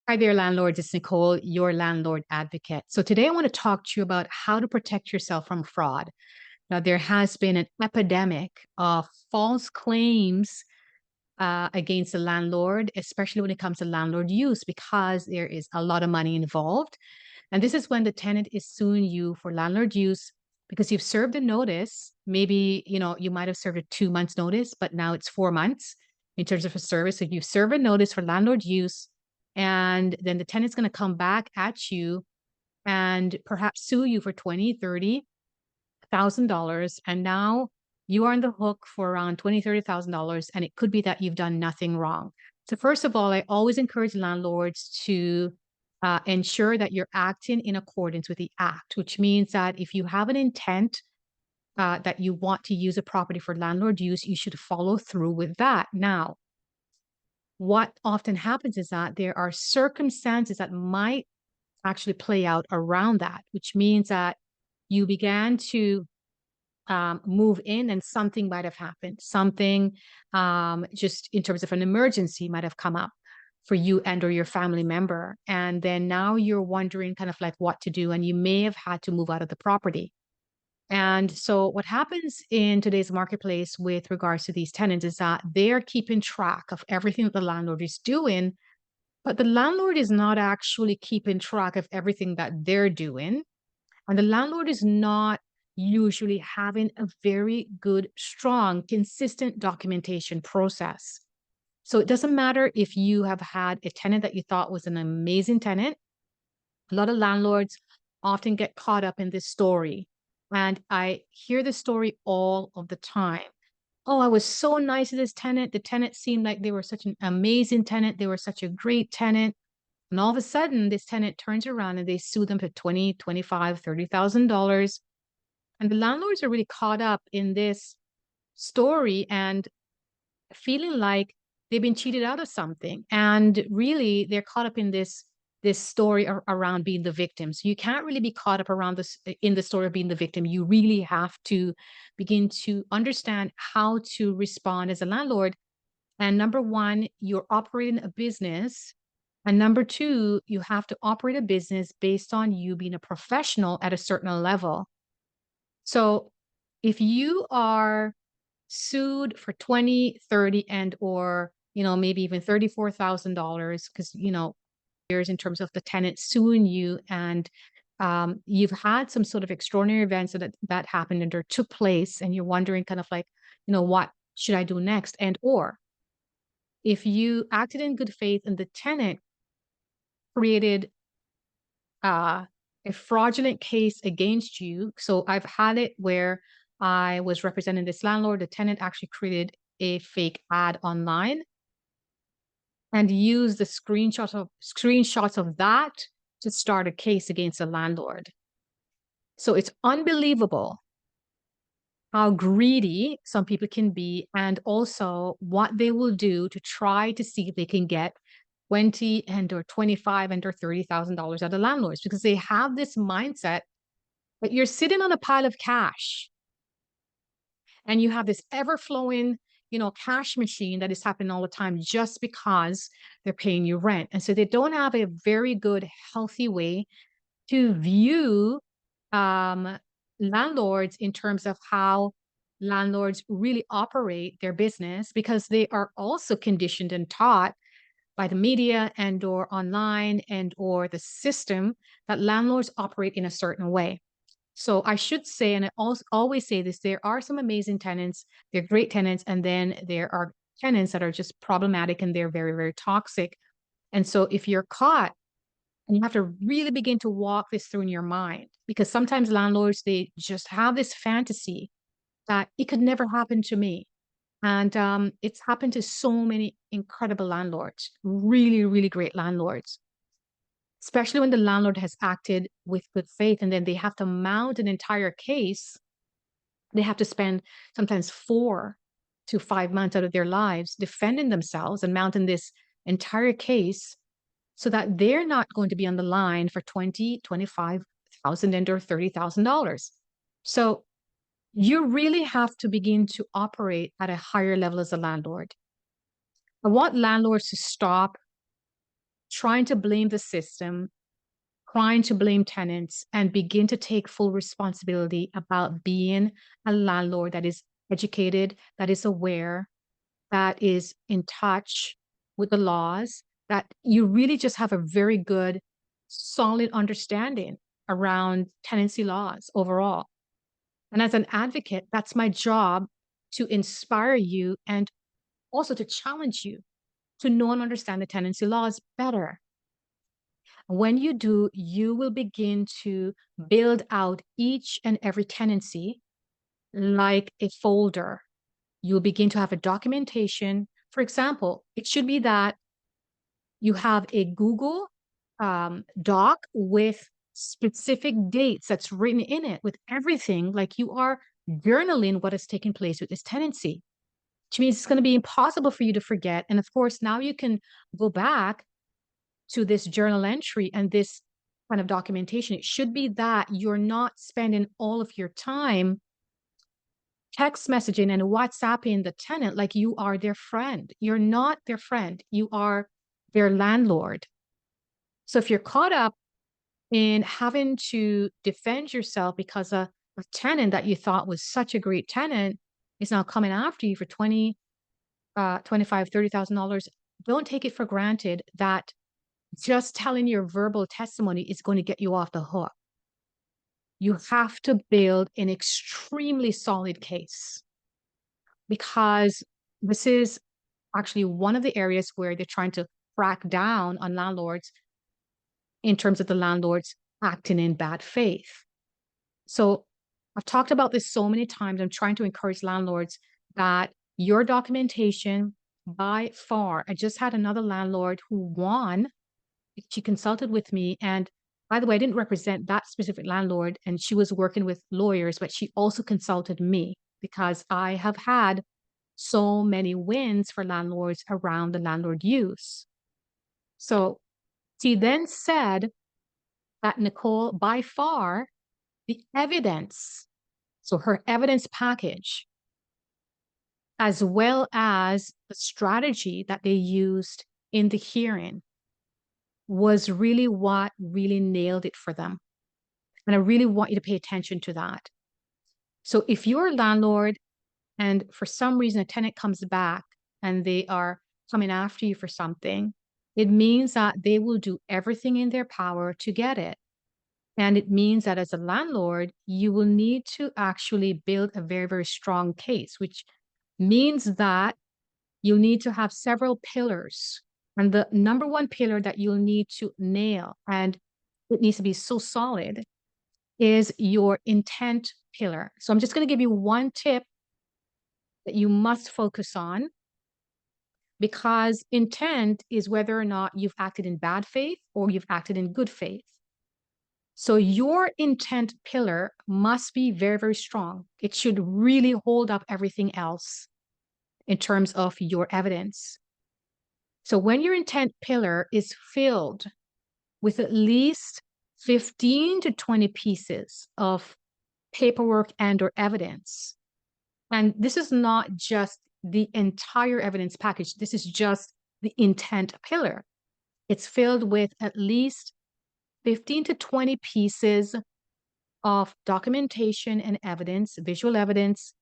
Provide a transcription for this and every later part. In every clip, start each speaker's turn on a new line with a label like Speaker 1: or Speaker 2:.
Speaker 1: Hi there, landlords. It's Nicole, your landlord advocate. So today I want to talk to you about how to protect yourself from fraud. Now, there has been an epidemic of false claims against the landlord, especially when it comes to landlord use, because there is a lot of money involved. And this is when the tenant is suing you for landlord use because you've served a notice. Maybe, you might have served a 2 months notice, but now it's 4 months in terms of a service. So you serve a notice for landlord use, and then the tenant's going to come back at you and perhaps sue you for 20, 30,000, and now you are on the hook for around 20, $30,000, and it could be that you've done nothing wrong. So first of all, I always encourage landlords to ensure that you're acting in accordance with the act, which means that if you have an intent that you want to use a property for landlord use, you should follow through with that. Now, what often happens is that there are circumstances that might actually play out around that, which means that you began to move in and something might have happened. Something just in terms of an emergency might have come up for you and or your family member. And then now you're wondering kind of like what to do. And you may have had to move out of the property. And so what happens in today's marketplace with regards to these tenants is that they're keeping track of everything that the landlord is doing, but the landlord is not actually keeping track of everything that they're doing. And the landlord is not usually having a very good, strong, consistent documentation process. So it doesn't matter if you have had a tenant that you thought was an amazing tenant. A lot of landlords often get caught up in this story. And I hear this story all of the time. Oh, I was so nice to this tenant. The tenant seemed like they were such an amazing tenant. They were such a great tenant. And all of a sudden, this tenant turns around and they sue them for 20, 25, $30,000. And the landlords are really caught up in this story and feeling like they've been cheated out of something. And really, they're caught up in this story around being the victim. So you can't really be caught up around this in the story of being the victim. You really have to begin to understand how to respond as a landlord. And number one, you're operating a business. And number two, you have to operate a business based on you being a professional at a certain level. So if you are sued for 20, 30, and or, maybe even $34,000, because, years in terms of the tenant suing you, and you've had some sort of extraordinary events that happened and or took place, and you're wondering kind of like, what should I do next? And or if you acted in good faith and the tenant created uh, a fraudulent case against you. So I've had it where I was representing this landlord. The tenant actually created a fake ad online and used the screenshots of that to start a case against the landlord. So it's unbelievable how greedy some people can be, and also what they will do to try to see if they can get 20 and or 25 and or $30,000 out of landlords, because they have this mindset that you're sitting on a pile of cash and you have this ever flowing, cash machine that is happening all the time just because they're paying you rent. And so they don't have a very good, healthy way to view um, landlords in terms of how landlords really operate their business, because they are also conditioned and taught by the media and or online and or the system that landlords operate in a certain way. So I should say, and I also always say this, there are some amazing tenants, they're great tenants, and then there are tenants that are just problematic and they're very, very toxic. And so if you're caught, and you have to really begin to walk this through in your mind, because sometimes landlords, they just have this fantasy that it could never happen to me. And it's happened to so many incredible landlords, really, really great landlords, especially when the landlord has acted with good faith and then they have to mount an entire case. They have to spend sometimes 4 to 5 months out of their lives defending themselves and mounting this entire case so that they're not going to be on the line for 20, 25,000 and or $30,000. So you really have to begin to operate at a higher level as a landlord. I want landlords to stop trying to blame the system, trying to blame tenants, and begin to take full responsibility about being a landlord that is educated, that is aware, that is in touch with the laws, that you really just have a very good, solid understanding around tenancy laws overall. And as an advocate, that's my job to inspire you and also to challenge you to know and understand the tenancy laws better. When you do, you will begin to build out each and every tenancy like a folder. You'll begin to have a documentation. For example, it should be that you have a Google Doc with specific dates that's written in it with everything, like you are journaling what has taken place with this tenancy, which means it's going to be impossible for you to forget. And of course, now you can go back to this journal entry and this kind of documentation. It should be that you're not spending all of your time text messaging and WhatsApping the tenant like you are their friend. You're not their friend, you are their landlord. So if you're caught up in having to defend yourself because a tenant that you thought was such a great tenant is now coming after you for 20, 25, $30,000, don't take it for granted that just telling your verbal testimony is going to get you off the hook. You have to build an extremely solid case because this is actually one of the areas where they're trying to crack down on landlords in terms of the landlords acting in bad faith. So I've talked about this so many times. I'm trying to encourage landlords that your documentation by far, I just had another landlord who won. She consulted with me. And by the way, I didn't represent that specific landlord, and she was working with lawyers, but she also consulted me because I have had so many wins for landlords around the landlord use. So she then said that Nicole, by far, the evidence, so her evidence package, as well as the strategy that they used in the hearing, was really what really nailed it for them. And I really want you to pay attention to that. So if you're a landlord and for some reason a tenant comes back and they are coming after you for something, it means that they will do everything in their power to get it. And it means that as a landlord, you will need to actually build a very, very strong case, which means that you'll need to have several pillars. And the number one pillar that you'll need to nail, and it needs to be so solid, is your intent pillar. So I'm just going to give you one tip that you must focus on because intent is whether or not you've acted in bad faith or you've acted in good faith. So your intent pillar must be very, very strong. It should really hold up everything else in terms of your evidence. So when your intent pillar is filled with at least 15 to 20 pieces of paperwork and or evidence, and this is not just the entire evidence package, this is just the intent pillar. It's filled with at least 15 to 20 pieces of documentation and evidence, visual evidence,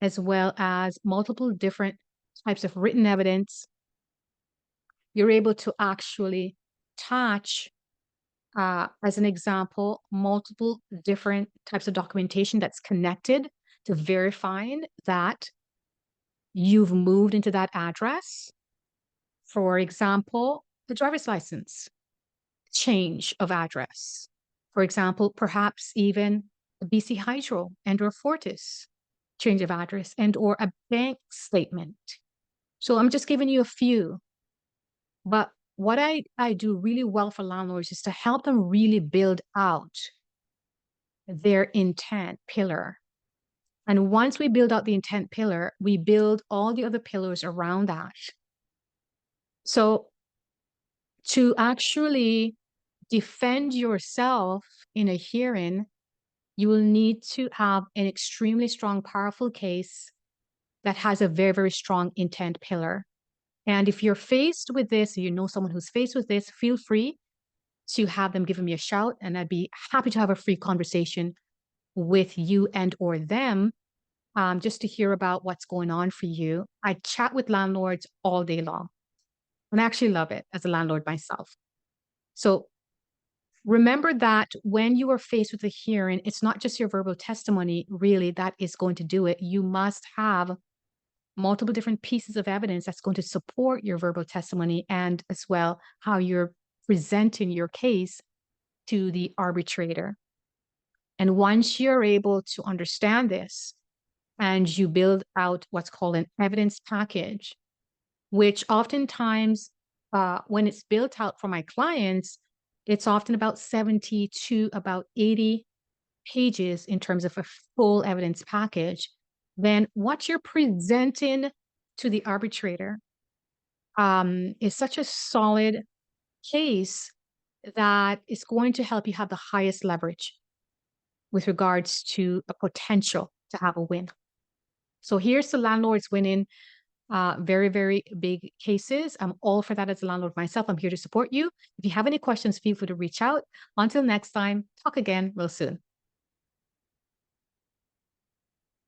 Speaker 1: as well as multiple different types of written evidence. You're able to actually attach, as an example, multiple different types of documentation that's connected to verifying that you've moved into that address. For example, the driver's license, change of address. For example, perhaps even a BC Hydro and or Fortis change of address and or a bank statement. So I'm just giving you a few. But what I do really well for landlords is to help them really build out their intent pillar. And once we build out the intent pillar, we build all the other pillars around that. So to actually defend yourself in a hearing, you will need to have an extremely strong, powerful case that has a very, very strong intent pillar. And if you're faced with this, or you know someone who's faced with this, feel free to have them give me a shout, and I'd be happy to have a free conversation with you and or them, just to hear about what's going on for you. I chat with landlords all day long, and I actually love it as a landlord myself. So remember that when you are faced with a hearing, it's not just your verbal testimony really that is going to do it. You must have multiple different pieces of evidence that's going to support your verbal testimony, and as well how you're presenting your case to the arbitrator. And once you're able to understand this and you build out what's called an evidence package, which oftentimes, when it's built out for my clients, it's often about 70 to about 80 pages in terms of a full evidence package. Then what you're presenting to the arbitrator, is such a solid case that is going to help you have the highest leverage with regards to a potential to have a win. So here's the landlords winning very, very big cases. I'm all for that as a landlord myself. I'm here to support you. If you have any questions, feel free to reach out. Until next time, talk again real soon.